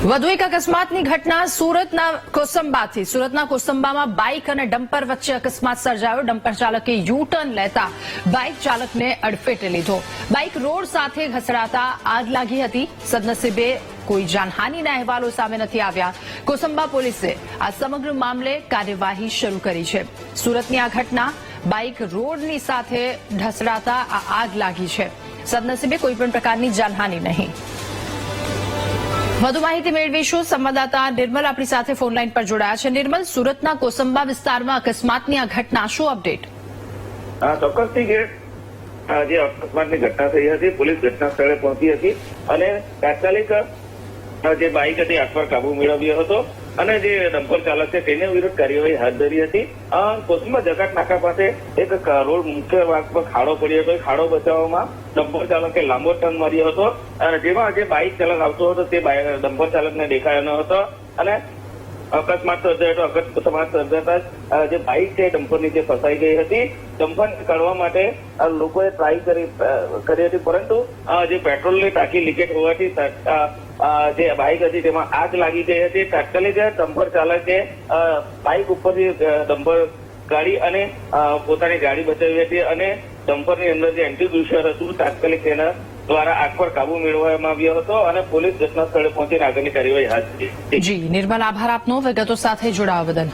વધુ એક અકસ્માતની ઘટના સુરતના કોસંબામાં બાઇક અને ડમ્પર વચ્ચે અકસ્માત સર્જાયો। ડમ્પર ચાલકે યુ ટર્ન લેતા બાઇક ચાલકને અડફેટે લીધો। બાઇક રોડ સાથે ઘસડાતા આગ લાગી હતી। સદનસીબે કોઈ જાનહાનિના અહેવાલો સામે નથી આવ્યા। કોસંબા પોલીસે આ સમગ્ર મામલે કાર્યવાહી શરૂ કરી છે। સુરતની આ ઘટના બાઇક રોડની સાથે ઢસડાતા આ આગ લાગી છે। સદનસીબે કોઈપણ પ્રકારની જાનહાનિ નહીં। વધુ માહિતી મેળવીશું। સંવાદદાતા નિર્મલ આપણી સાથે ફોનલાઈન પર જોડાયા છે। નિર્મલ, સુરતના કોસંબા વિસ્તારમાં અકસ્માતની આ ઘટના, શું અપડેટ? ચોક્કસથી જે અકસ્માતની ઘટના થઈ હતી, પોલીસ ઘટના સ્થળે પહોંચી હતી અને તાત્કાલિક જે બાઇક હતી આગ પર કાબુ મેળવ્યો હતો અને જે ડમ્પર ચાલક છે તેને વિરુદ્ધ કાર્યવાહી હાથ ધરી હતી। કોસંબા જકાત નાકા પાસે એક રોડ મુખ્ય માર્ગ પર ખાડો પડ્યો હતો। ખાડો બચાવવામાં ડમ્પર ચાલકે લાંબો ટર્ન માર્યો હતો અને જેમાં જે બાઇક ચાલક આવતો હતો તે ડમ્પર ચાલકને દેખાયો ન હતો અને અકસ્માત સર્જાયો હતો। અકસ્માત સર્જાતા જે બાઇક છે ડમ્પર નીચે ફસાઈ ગઈ હતી। ડમ્પરને કાઢવા માટે લોકોએ ટ્રાય કરી હતી, પરંતુ જે પેટ્રોલની ટાંકી લીકેજ હોવાથી જે બાઇક હતી તેમાં આગ લાગી ગઈ હતી। તાત્કાલિક ડમ્પર ચાલકે બાઇક ઉપરથી ડમ્પર કાઢી અને પોતાની ગાડી બચાવી હતી અને ડમ્પરની અંદર જે એન્ટીગ્યુશર હતું તાત્કાલિક તેના દ્વારા આગ પર કાબુ મેળવવામાં આવ્યો હતો અને પોલીસ ઘટના સ્થળે પહોંચીને આગળની કાર્યવાહી હાથ ધરી। જી નિર્મલ, આભાર આપનો વિગતો સાથે જોડાવા બદલ।